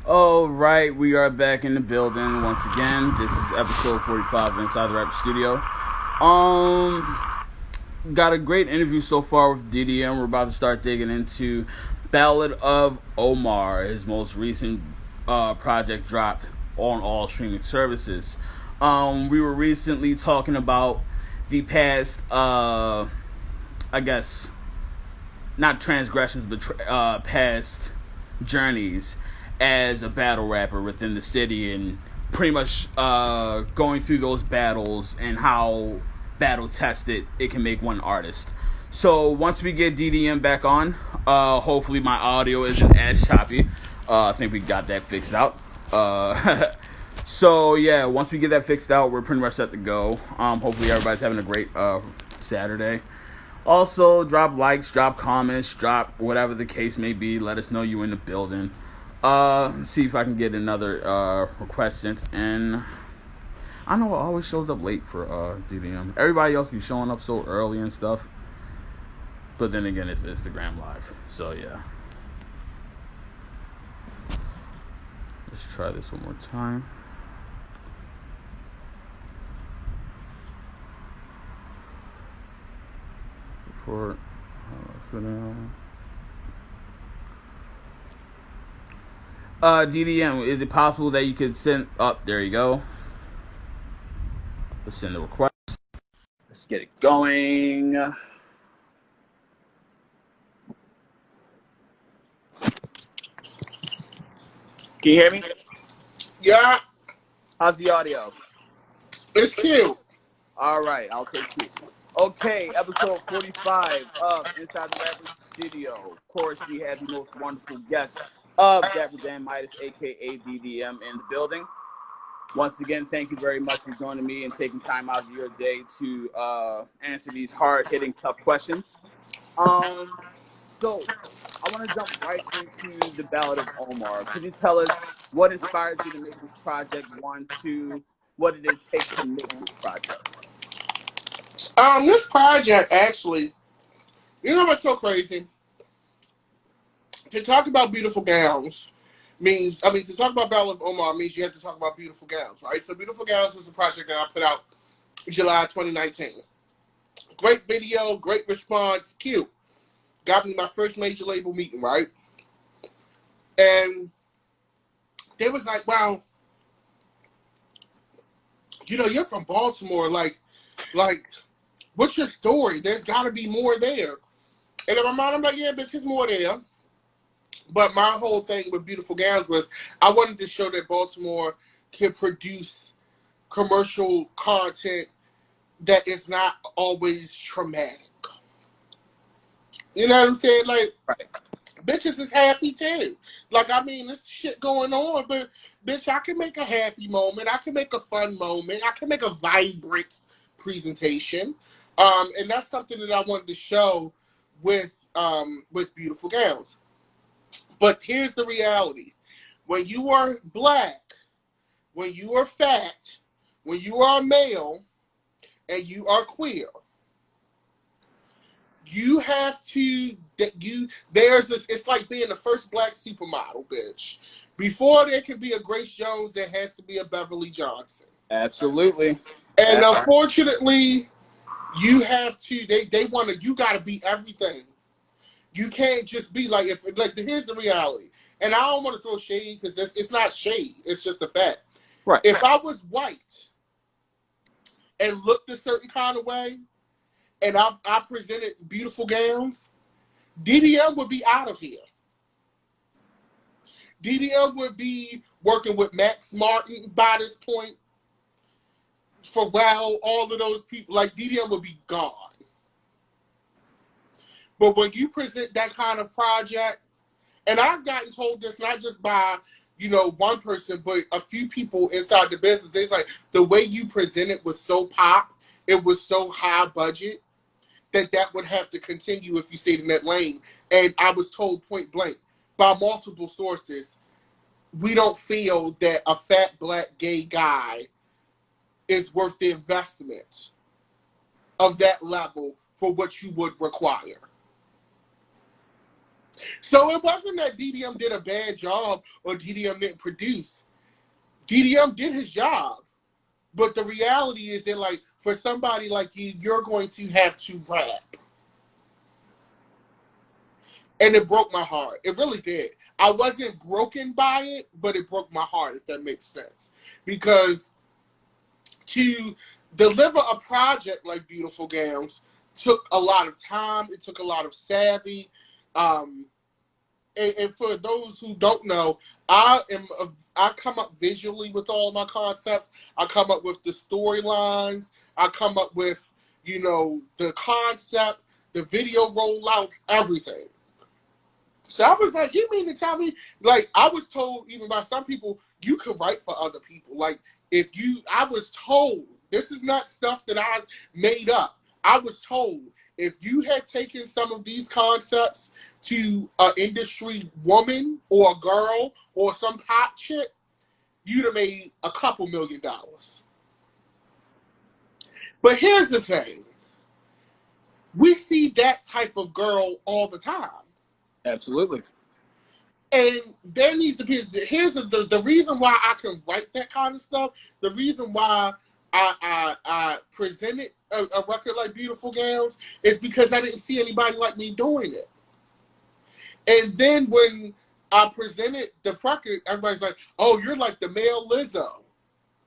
All right, we are back in the building once again. This is episode 45 Inside the Rapper Studio. Got a great interview so far with DDM. We're about to start digging into Ballad of Omar, his most recent project dropped on all streaming services. We were recently talking about the past, I guess, not transgressions, but past journeys as a battle rapper within the city, and pretty much going through those battles and how battle tested it can make one artist. So once we get DDM back on, hopefully my audio isn't as choppy. I think we got that fixed out. So yeah, once we get that fixed out, we're pretty much set to go. Hopefully everybody's having a great Saturday. Also, drop likes, drop comments, drop whatever the case may be. Let us know you in the building. See if I can get another request sent. And I know it always shows up late for DDM. Everybody else be showing up so early and stuff. But then again, it's Instagram Live. So yeah. Let's try this one more time. Report. For now. DDM, is it possible that you could send up? There you go. Let's send the request. Let's get it going. Can you hear me? Yeah, How's the audio? it's cute. All right, I'll take two. Okay, episode 45 of Inside the Rapper Studio. Of course, we have the most wonderful guest of Dapper Dan Midas, aka DDM, in the building. Once again, thank you very much for joining me and taking time out of your day to answer these hard-hitting, tough questions. So I want to jump right into the Ballad of Omar. Could you tell us what inspired you to make this project? One, two, what did it take to make this project? This project actually, you know what's so crazy? To talk about beautiful gowns means, to talk about Battle of Omar means you have to talk about beautiful gowns, right? So, Beautiful Gowns is a project that I put out in July 2019. Great video, great response, cute. Got me my first major label meeting, right? And they was like, "Wow, you're from Baltimore, like, what's your story? There's got to be more there." And in my mind, I'm like, "Yeah, bitch, there's more there." But my whole thing with Beautiful Gowns was I wanted to show that Baltimore can produce commercial content that is not always traumatic. You know what I'm saying? Like, Right. bitches is happy too. Like, there's shit going on, but bitch, I can make a happy moment. I can make a fun moment. I can make a vibrant presentation. And that's something that I wanted to show with Beautiful Gowns. But here's the reality. When you are black, when you are fat, when you are male, and you are queer, you have to, it's like being the first black supermodel, bitch. Before there can be a Grace Jones, there has to be a Beverly Johnson. Absolutely. And unfortunately, you have to, they want to, you got to be everything. You can't just be like, here's the reality. And I don't want to throw shade because it's not shade. It's just a fact. Right. If I was white and looked a certain kind of way and I presented Beautiful Gowns, DDM would be out of here. DDM would be working with Max Martin by this point. Pharrell, all of those people. Like, DDM would be gone. But when you present that kind of project, and I've gotten told this not just by, one person, but a few people inside the business. It's like the way you present it was so pop, it was so high budget that would have to continue if you stayed in that lane. And I was told point blank by multiple sources, we don't feel that a fat black gay guy is worth the investment of that level for what you would require. So it wasn't that DDM did a bad job or DDM didn't produce. DDM did his job. But the reality is that, like, for somebody like you, you're going to have to rap. And it broke my heart. It really did. I wasn't broken by it, but it broke my heart, if that makes sense. Because to deliver a project like Beautiful Gowns took a lot of time. It took a lot of savvy. Um, and for those who don't know, I come up visually with all my concepts. I come up with the storylines. I come up with, the concept, the video rollouts, everything. So I was like, you mean to tell me, like, I was told even by some people, you could write for other people. Like, I was told, this is not stuff that I made up. I was told, if you had taken some of these concepts to an industry woman or a girl or some hot chick, you'd have made a couple $1,000,000. But here's the thing. We see that type of girl all the time. Absolutely. And there needs to be, here's the reason why I can write that kind of stuff, the reason why I presented a record like Beautiful Gowns is because I didn't see anybody like me doing it. And then when I presented the record, everybody's like, oh, you're like the male Lizzo.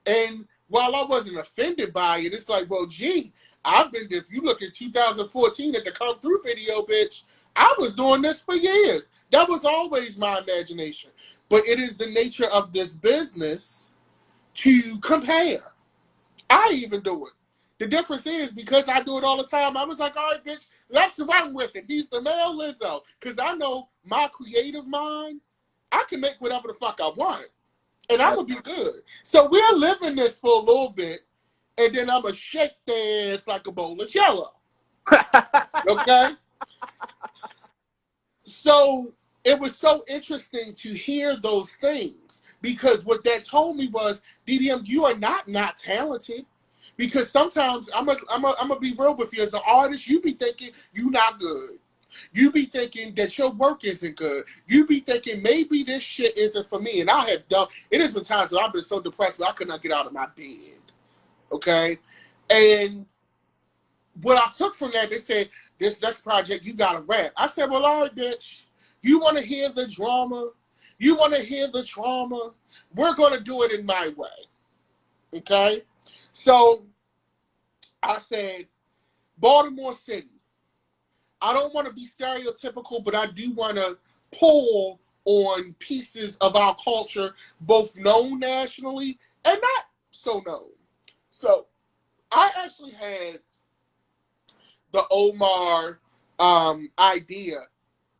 And while I wasn't offended by it, it's like, well, gee, if you look at 2014 at the Come Through video, bitch, I was doing this for years. That was always my imagination. But it is the nature of this business to compare. I even do it. The difference is, because I do it all the time, I was like, all right, bitch, let's run with it. He's the male Lizzo. Because I know my creative mind, I can make whatever the fuck I want. And I'm going to be good. So we're living this for a little bit, and then I'm going to shake their ass like a bowl of jello. Okay? So it was so interesting to hear those things, because what that told me was, DDM, you are not talented. Because sometimes I'm gonna be real with you, as an artist, you be thinking you not good. You be thinking that your work isn't good. You be thinking maybe this shit isn't for me. And I have done. It has been times where I've been so depressed that I could not get out of my bed. Okay, and what I took from that, they said, this next project, you got to rap. I said, well, all right, bitch. You want to hear the drama? You want to hear the trauma? We're going to do it in my way. Okay? So I said, Baltimore City. I don't want to be stereotypical, but I do want to pull on pieces of our culture, both known nationally and not so known. So I actually had the Omar idea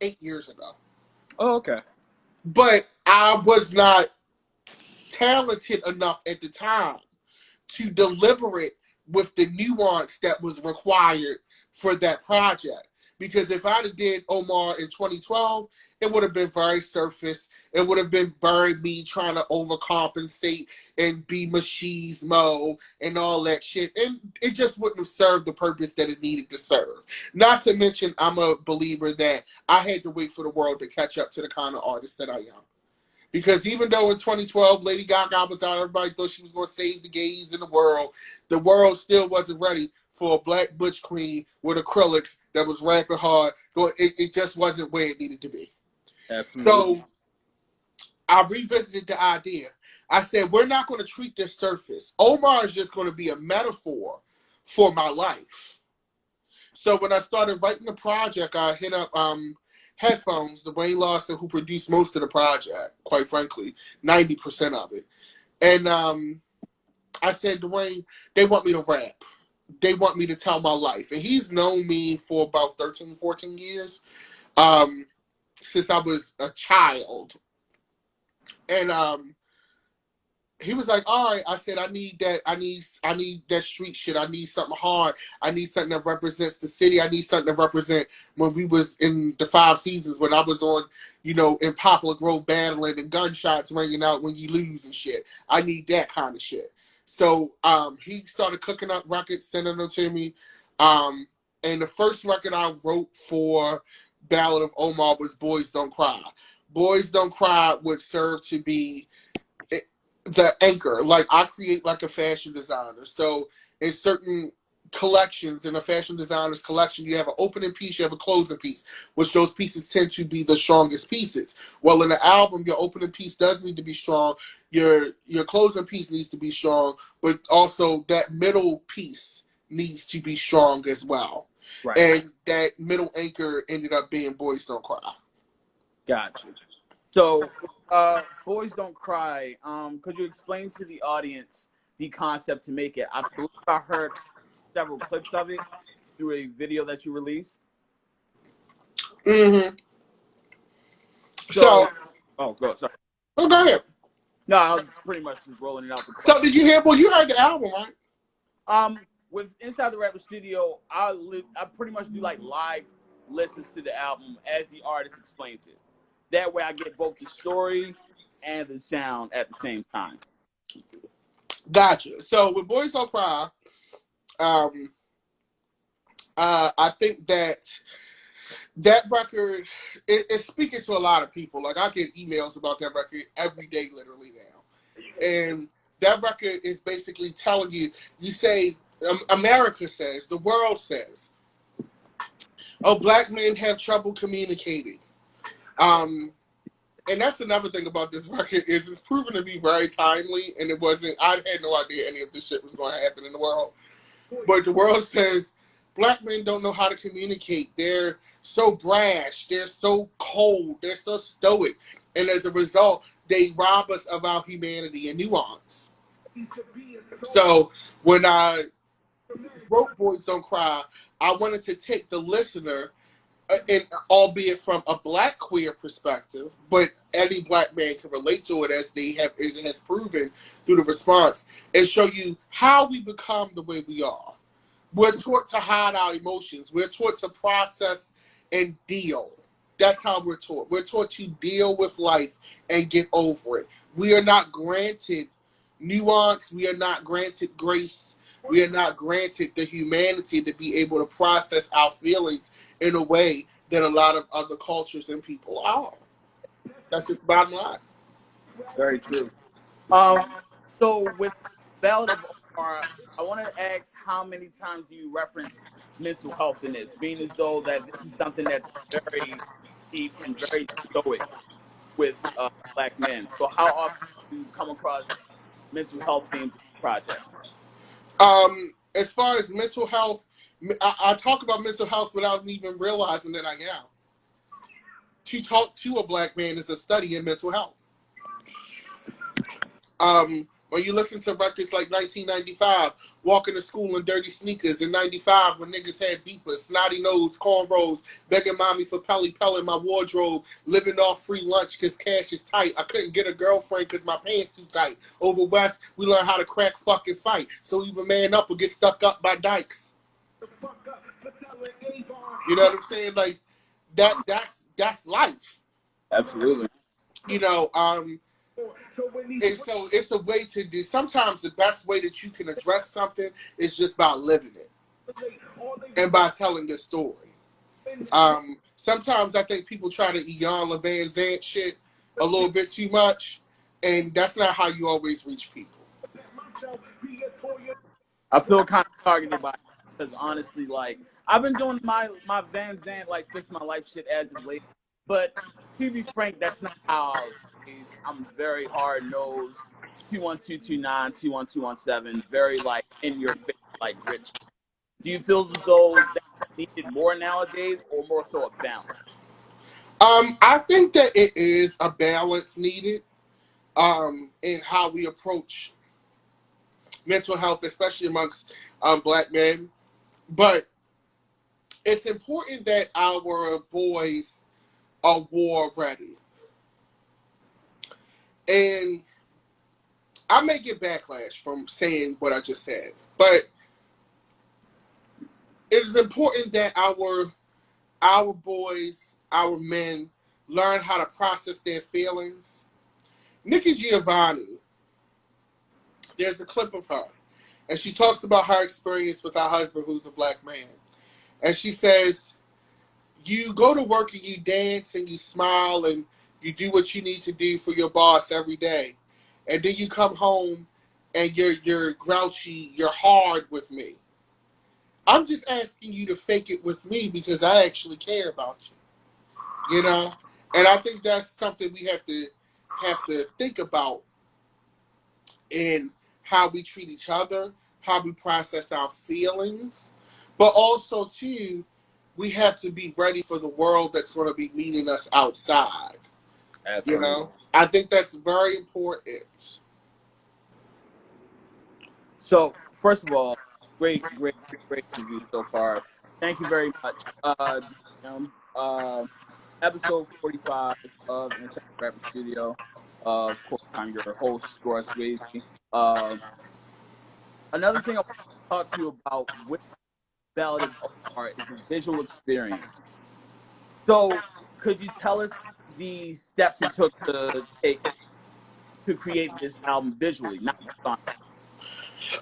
8 years ago. Oh, okay. But I was not talented enough at the time to deliver it with the nuance that was required for that project. Because if I'd have did Omar in 2012, it would have been very surface. It would have been very me trying to overcompensate and be machismo and all that shit. And it just wouldn't have served the purpose that it needed to serve. Not to mention, I'm a believer that I had to wait for the world to catch up to the kind of artist that I am. Because even though in 2012, Lady Gaga was out, everybody thought she was going to save the gays in the world still wasn't ready for a black butch queen with acrylics that was rapping hard. It just wasn't where it needed to be. Absolutely. So I revisited the idea. I said, we're not going to treat this surface. Omar is just going to be a metaphor for my life. So when I started writing the project, I hit up Headphones, the Wayne Lawson, who produced most of the project, quite frankly, 90% of it. And I said, Dwayne, they want me to rap. They want me to tell my life. And he's known me for about 13, 14 years, since I was a child. And he was like, all right. I said, I need that. I need that street shit. I need something hard. I need something that represents the city. I need something to represent when we was in the 5 Seasons, when I was on, in Poplar Grove battling and gunshots ringing out when you lose and shit. I need that kind of shit. So he started cooking up records, sending them to me. And the first record I wrote for Ballad of Omar was Boys Don't Cry. Boys Don't Cry would serve to be the anchor. Like, I create like a fashion designer. So in certain collections, in a fashion designer's collection, you have an opening piece, you have a closing piece, which those pieces tend to be the strongest pieces. Well, in the album, your opening piece does need to be strong, your closing piece needs to be strong, but also that middle piece needs to be strong as well. Right. And that middle anchor ended up being Boys Don't Cry. Gotcha. So, Boys Don't Cry. Could you explain to the audience the concept to make it? I believe I heard several clips of it through a video that you released. Mm-hmm. So, oh, go sorry. Oh, go ahead. No, I was pretty much just rolling it out the So did you hear? Well, you heard the album, right? With Inside the Rapper Studio, I pretty much do like live listens to the album as the artist explains it. That way, I get both the story and the sound at the same time. Gotcha. So with Boys Don't Cry, I think that record it's speaking to a lot of people. Like, I get emails about that record every day, literally now, and that record is basically telling you. You say America says, the world says, oh, black men have trouble communicating. And that's another thing about this record is it's proven to be very timely, and it wasn't. I had no idea any of this shit was going to happen in the world. But the world says black men don't know how to communicate. They're so brash. They're so cold. They're so stoic. And as a result, they rob us of our humanity and nuance. So when I wrote Boys Don't Cry, I wanted to take the listener, and albeit from a black queer perspective, but any black man can relate to it as it has proven through the response, and show you how we become the way we are. We're taught to hide our emotions. We're taught to process and deal. That's how we're taught. We're taught to deal with life and get over it. We are not granted nuance. We are not granted grace. We are not granted the humanity to be able to process our feelings in a way that a lot of other cultures and people are. That's just the bottom line. Very true. So with Ballad of Omar, I want to ask how many times do you reference mental health in this, being as though that this is something that's very deep and very stoic with black men. So how often do you come across mental health themes in the project? As far as mental health, I talk about mental health without even realizing that I am. To talk to a black man is a study in mental health. When you listen to records like 1995, Walking to School in Dirty Sneakers, in 95 when niggas had beepers, snotty nose, cornrows, begging mommy for Pelly in my wardrobe, living off free lunch because cash is tight. I couldn't get a girlfriend because my pants too tight. Over West, we learned how to crack fucking fight. So either man up or get stuck up by dykes. You know what I'm saying? Like, that's life. Absolutely. You know, and so it's a way to do. Sometimes the best way that you can address something is just by living it and by telling the story. Sometimes I think people try to Eon Van Zant shit a little bit too much, and that's not how you always reach people. I feel kind of targeted by it because honestly, like I've been doing my Van Zant like fix my life shit as of late, but to be frank, that's not how I was raised. I'm very hard nosed, 21229, 21217, very like in your face, like rich. Do you feel as though that's needed more nowadays, or more so a balance? I think that it is a balance needed in how we approach mental health, especially amongst black men. But it's important that our boys are war ready. And I may get backlash from saying what I just said, but it is important that our boys, our men, learn how to process their feelings. Nikki Giovanni, there's a clip of her, and she talks about her experience with her husband, who's a black man. And she says, you go to work and you dance and you smile and you do what you need to do for your boss every day, and then you come home and you're grouchy, you're hard with me. I'm just asking you to fake it with me because I actually care about you. You know, and I think that's something we have to think about in how we treat each other, how we process our feelings, but also too, we have to be ready for the world that's going to be meeting us outside. You Absolutely. know, I think that's very important. So, first of all, great interview so far. Thank you very much. DM, episode 45 of Inside the Rapper Studio. Of course, I'm your host, Ross Swayze. Um, Another thing I want to talk to you about with Ballad of Omar is the visual experience. So, could you tell us the steps it took to create this album visually, not just on?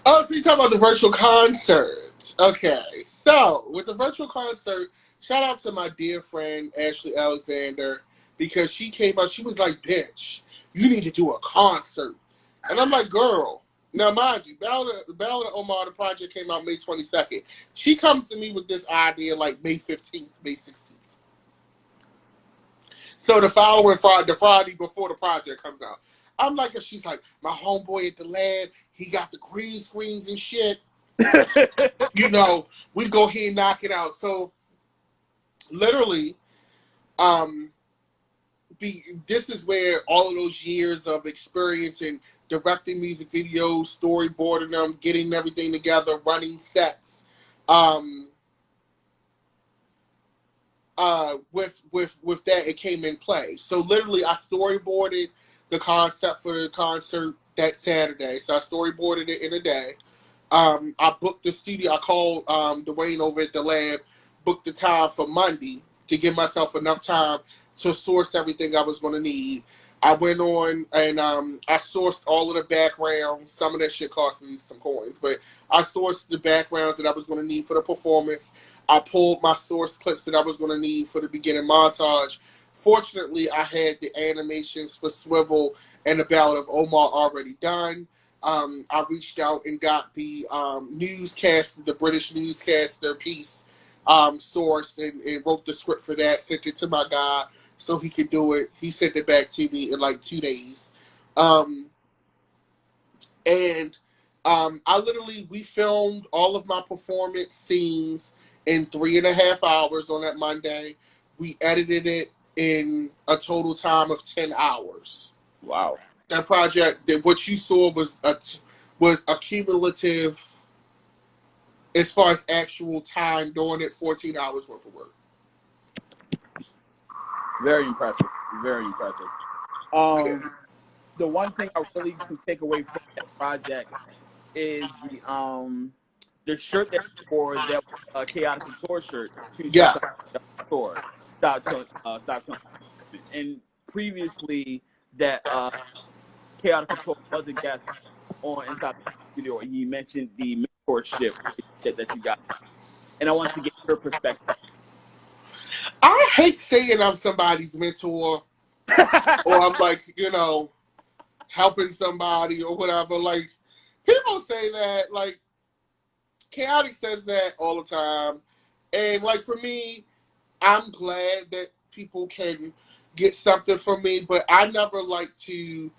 Oh, so you talking about the virtual concert? Okay, so with the virtual concert, shout out to my dear friend Ashley Alexander because she came up. She was like, "Bitch, you need to do a concert," and I'm like, "Girl." Now, mind you, Ballad of Omar, the project came out May 22nd. She comes to me with this idea like May 15th, May 16th. So the following Friday, the Friday before the project comes out, I'm like, she's like, my homeboy at the lab, he got the green screens and shit. You know, we go ahead and knock it out. So literally, um, this is where all of those years of experience in directing music videos, storyboarding them, getting everything together, running sets, um, with that it came in play. So literally, I storyboarded the concept for the concert that Saturday. So I storyboarded it in a day. I booked the studio. I called Dwayne over at the lab, booked the time for Monday to give myself enough time to source everything I was going to need. I went on and I sourced all of the backgrounds. Some of that shit cost me some coins, but I sourced the backgrounds that I was going to need for the performance. I pulled my source clips that I was going to need for the beginning montage. Fortunately, I had the animations for Swivel and the Ballad of Omar already done. I reached out and got the newscast, the British newscaster piece sourced and wrote the script for that, sent it to my guy so he could do it. He sent it back to me in like 2 days. Um, and we filmed all of my performance scenes in 3.5 hours on that Monday. We edited it in a total time of 10 hours. Wow. That project, that what you saw was a cumulative, as far as actual time doing it, 14 hours worth of work. Very impressive. Very impressive. Yeah. Um, the one thing I really can take away from that project is the shirt that you wore, that chaotic couture shirt. Can you touch on Yes. couture? Stop killing. And previously, that chaotic couture was a guest on Inside the Studio, and he mentioned the mentorship that you got, and I want to get your perspective. I hate saying I'm somebody's mentor or I'm like, helping somebody or whatever. Like, people say that, like, Chaotic says that all the time. And, like, for me, I'm glad that people can get something from me, but I never like to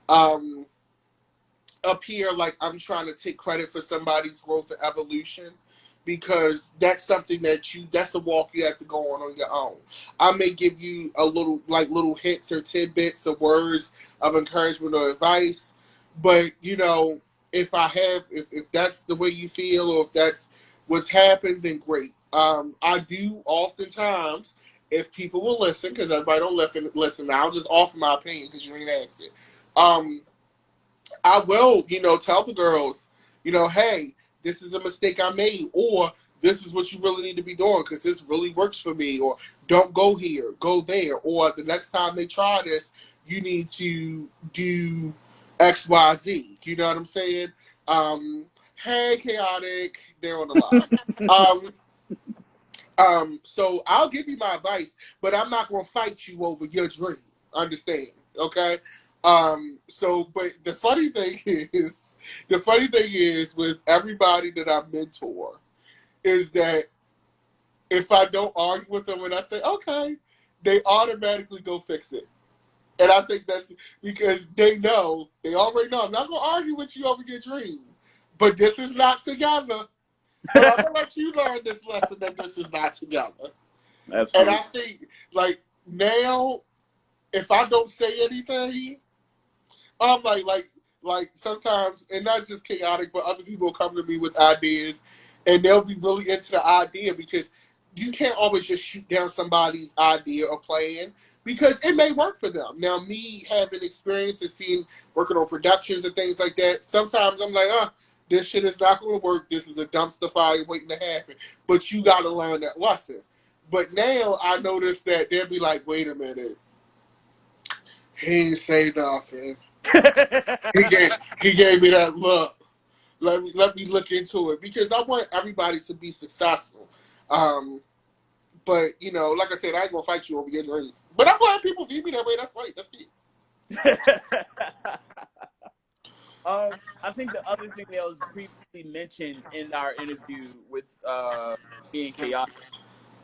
um, appear like I'm trying to take credit for somebody's growth and evolution because that's something that's a walk you have to go on your own. I may give you a little hints or tidbits or words of encouragement or advice, but if that's the way you feel or if that's what's happened, then great. I do oftentimes, if people will listen, because everybody don't listen, I'll just offer my opinion because you ain't asked it. I will, tell the girls, hey, this is a mistake I made, or this is what you really need to be doing because this really works for me, or don't go here, go there, or the next time they try this, you need to do X, Y, Z. You know what I'm saying? Hey, chaotic, they're on the live. Um, So I'll give you my advice, but I'm not gonna fight you over your dream. Understand? Okay. But the funny thing is with everybody that I mentor is that if I don't argue with them and I say okay, they automatically go fix it. And I think that's because they already know I'm not gonna argue with you over your dream. But this is not together. So I'm gonna let you learn this lesson that this is not together. And Absolutely. I think like now, if I don't say anything, I'm like sometimes, and not just chaotic, but other people will come to me with ideas, and they'll be really into the idea because you can't always just shoot down somebody's idea or plan because it may work for them. Now, me having experience and seeing working on productions and things like that, sometimes I'm like, this shit is not going to work. This is a dumpster fire waiting to happen. But you got to learn that lesson. But now I notice that they'll be like, wait a minute, he ain't say nothing. He gave he gave me that look. Let me look into it because I want everybody to be successful. Um, but like I said, I ain't gonna fight you over your dream. But I'm glad people view me that way. That's right. That's it. I think the other thing that was previously mentioned in our interview with me and Chaos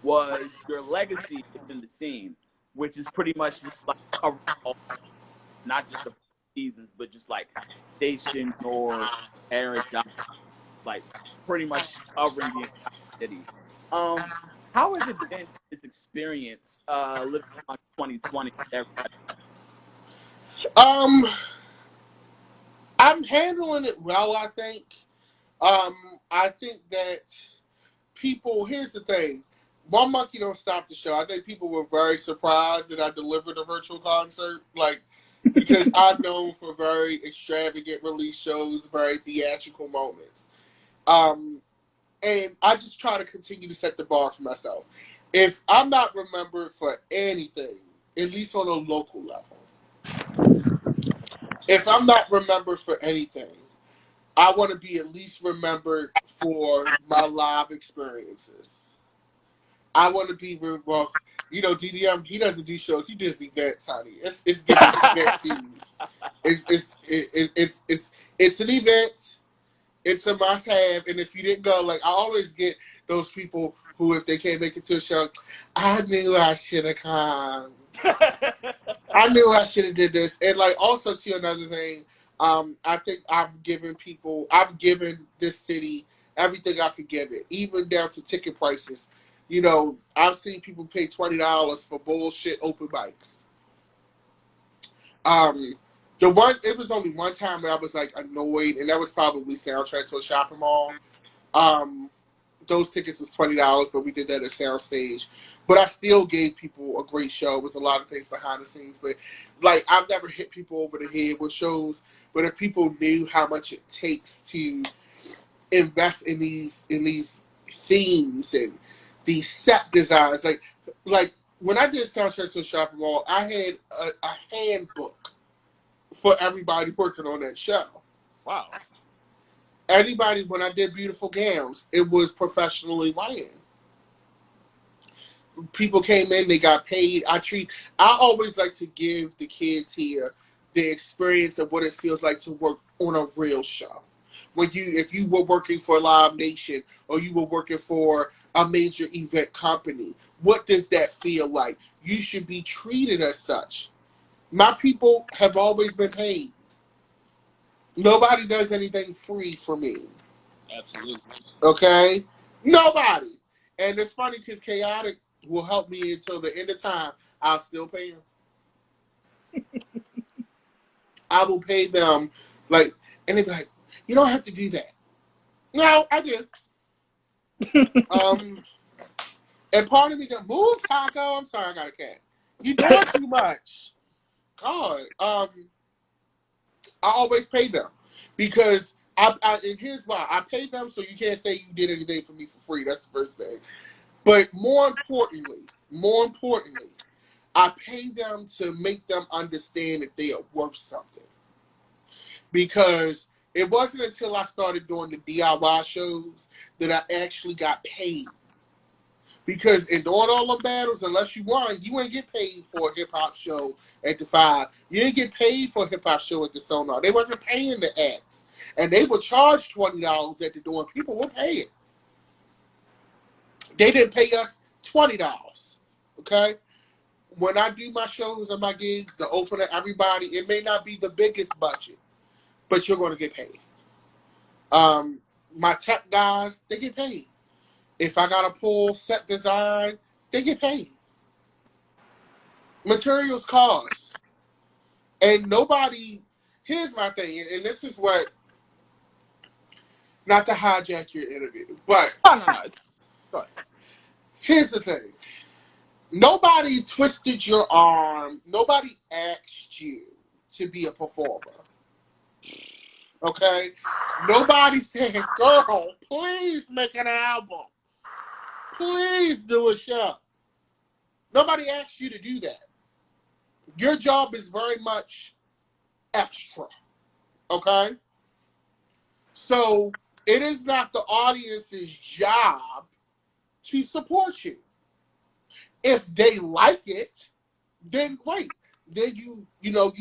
was your legacy within the scene, which is pretty much just like covering all, not just the seasons, but just like Station or Eric, like pretty much covering the entire city. Um, how has it been this experience living on 2020? Everybody, Um, I'm handling it well. I think that people. Here's the thing. One monkey don't stop the show. I think people were very surprised that I delivered a virtual concert, like because I'm known for very extravagant release shows, very theatrical moments. Um, and I just try to continue to set the bar for myself. If I'm not remembered for anything, at least on a local level, if I'm not remembered for anything, I want to be at least remembered for my live experiences. I want to be well. DDM, he doesn't do shows. He does events, honey. It's giving event teams. It's an event. It's a must have. And if you didn't go, like I always get those people who, if they can't make it to a show, I knew I should have come. I knew I should have did this. And like also to another thing, I think I've given this city everything I could give it, even down to ticket prices. I've seen people pay $20 for bullshit open mics. Um, it was only one time where I was like annoyed, and that was probably soundtrack to a shopping mall. Um, those tickets was $20, but we did that at Soundstage. But I still gave people a great show. It was a lot of things behind the scenes, but like I've never hit people over the head with shows. But if people knew how much it takes to invest in these themes and these set designs, like when I did Soundtrack to a Shopping Mall, I had a handbook for everybody working on that show. wow. Anybody, when I did Beautiful Gowns, it was professionally ran. People came in, they got paid. I always like to give the kids here the experience of what it feels like to work on a real show. If you were working for Live Nation or you were working for a major event company, what does that feel like? You should be treated as such. My people have always been paid. Nobody does anything free for me. Absolutely. Okay? Nobody. And it's funny because Chaotic will help me until the end of time. I'll still pay him. I will pay them and they be like, you don't have to do that. No, I did. Um, and part of me go, move, Taco. I'm sorry, I got a cat. You doing too much. God. I always pay them because and here's why I pay them so you can't say you did anything for me for free. That's the first thing. But more importantly, I pay them to make them understand that they are worth something. Because it wasn't until I started doing the DIY shows that I actually got paid Because in doing all the battles, unless you won, you ain't get paid for a hip hop show at the Five. You didn't get paid for a hip hop show at the Sonar. They wasn't paying the acts, and they would charge $20 at the door, and people would pay it. They didn't pay us $20. Okay, when I do my shows and my gigs, the opener, everybody, it may not be the biggest budget, but you're going to get paid. My tech guys, they get paid. If I got to pull set design, they get paid. Materials cost. And nobody, here's my thing, and this is what, not to hijack your interview, but No. Go ahead. here's the thing. Nobody twisted your arm. Nobody asked you to be a performer. Okay? Nobody said, girl, please make an album. Please do a show. Nobody asked you to do that. Your job is very much extra. Okay? So it is not the audience's job to support you. If they like it, then great. Then you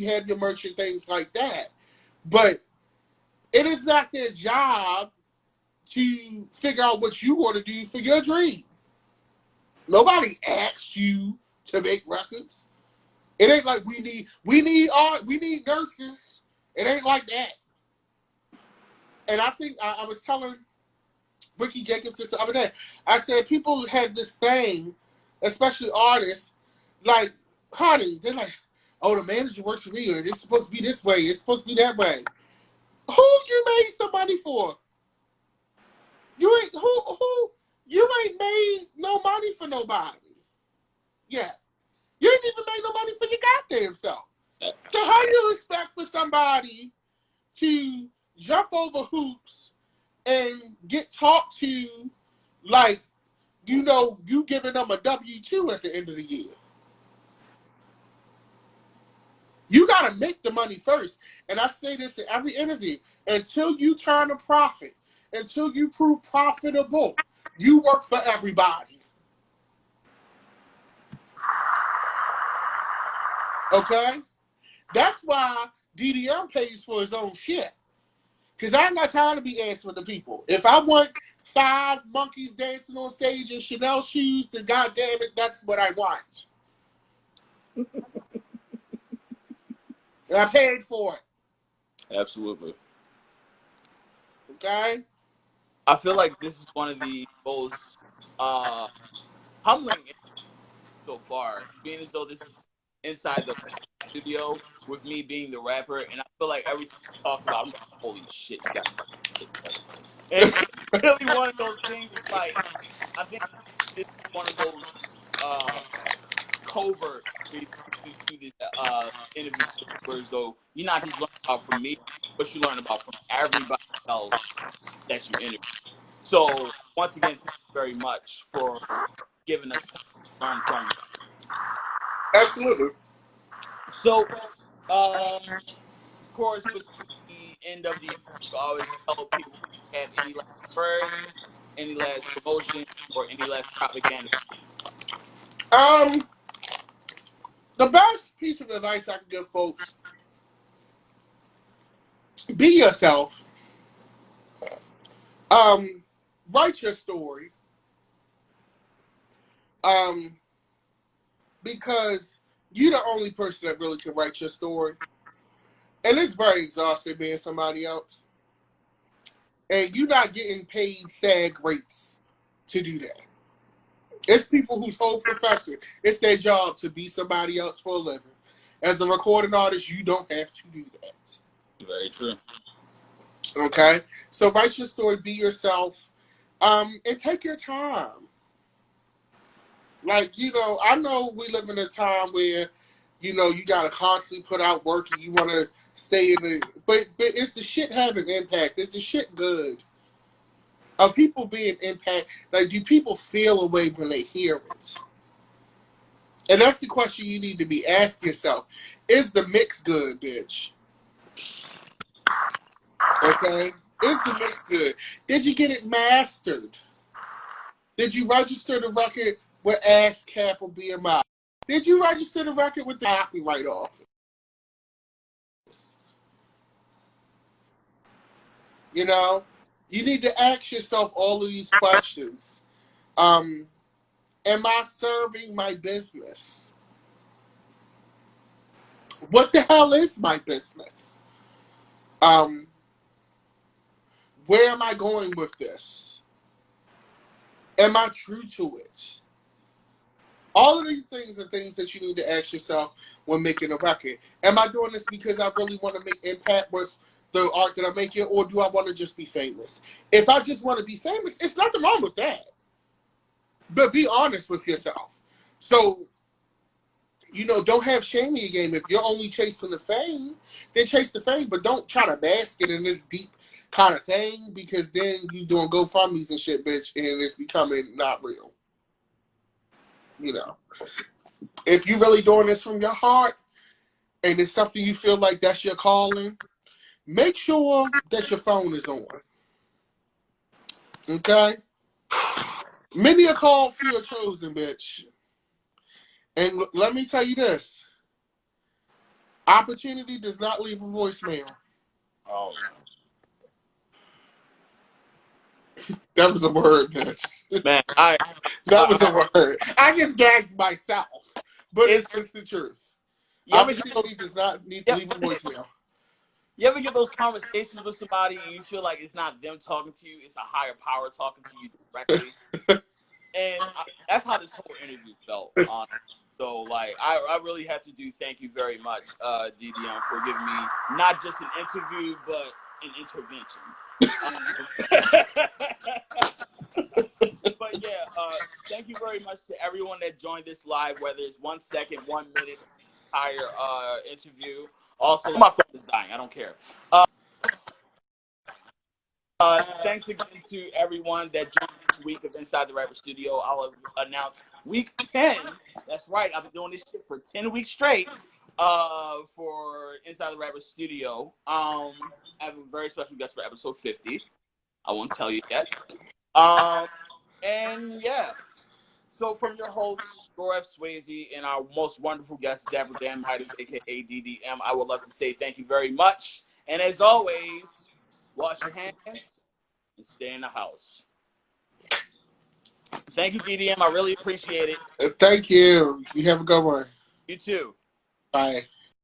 have your merch and things like that. But it is not their job to figure out what you want to do for your dream. Nobody asked you to make records. It ain't like we need nurses. It ain't like that. And I think I was telling Ricky Jacobs this the other day. I said people have this thing, especially artists, like, honey, they're like, oh, the manager works for me, or it's supposed to be this way, it's supposed to be that way. Who you made some money for? You ain't made no money for nobody. Yeah. You ain't even made no money for your goddamn self. So how do you expect for somebody to jump over hoops and get talked to like, you giving them a W-2 at the end of the year? You got to make the money first. And I say this in every interview. Until you turn a profit, until you prove profitable, you work for everybody. Okay? That's why DDM pays for his own shit. Because I ain't got time to be answering to people. If I want 5 monkeys dancing on stage in Chanel shoes, then goddamn it, that's what I want. And I paid for it. Absolutely. Okay? I feel like this is one of the most humbling so far, being as though this is inside the studio with me being the rapper, and I feel like everything we talk about, I'm like, holy shit, you got it together. And it's really one of those things. It's like I think this is one of those covert ways to do this interview series, where as though you're not just learning about from me, but you learn about from everybody else that you interview. So once again, thank you very much for giving us time to learn from you. Absolutely. So, of course, with the end of the year, we always tell people if you have any last words, any last promotion, or any last propaganda. Um, the best piece of advice I can give folks: be yourself. Write your story. Because you're the only person that really can write your story. And it's very exhausting being somebody else. And you're not getting paid SAG rates to do that. It's people whose whole profession, it's their job to be somebody else for a living. As a recording artist, you don't have to do that. Very true. Okay? So write your story, be yourself, and take your time. Like, I know we live in a time where, you got to constantly put out work and you want to stay in the... But it's the shit having impact. It's the shit good. Are people being impacted? Like, do people feel a way when they hear it? And that's the question you need to be asking yourself. Is the mix good, bitch? Okay? Is the mix good? Did you get it mastered? Did you register the record with ASCAP or BMI? Did you register the record with the copyright office? You know, you need to ask yourself all of these questions. Am I serving my business? What the hell is my business? Where am I going with this? Am I true to it? All of these things are things that you need to ask yourself when making a record. Am I doing this because I really want to make impact with the art that I'm making, or do I want to just be famous? If I just want to be famous, it's nothing wrong with that. But be honest with yourself. So, don't have shame in your game. If you're only chasing the fame, then chase the fame. But don't try to bask it in this deep kind of thing, because then you doing GoFundMe's and shit, bitch, and it's becoming not real. If you really doing this from your heart and it's something you feel like that's your calling, make sure that your phone is on. Okay? Many are called, few are chosen, bitch. And let me tell you this. Opportunity does not leave a voicemail. Oh. That was a word, bitch. Man, that was a word. I just gagged myself. But it's just the truth. Opportunity does not leave a voicemail. You ever get those conversations with somebody and you feel like it's not them talking to you, it's a higher power talking to you directly? And that's how this whole interview felt. So, like, I really have to thank you very much, DDM, for giving me not just an interview, but an intervention. But yeah, thank you very much to everyone that joined this live, whether it's 1 second, 1 minute, entire interview. Also, my phone is dying. I don't care. Thanks again to everyone that joined this week of Inside the Rapper Studio. I'll announce week 10. That's right. I've been doing this shit for 10 weeks straight for Inside the Rapper Studio. I have a very special guest for episode 50. I won't tell you yet. And yeah. So from your host, Gore F. Swayze, and our most wonderful guest, Deborah Dan Midas, a.k.a. DDM, I would love to say thank you very much. And as always, wash your hands and stay in the house. Thank you, DDM. I really appreciate it. Thank you. You have a good one. You too. Bye.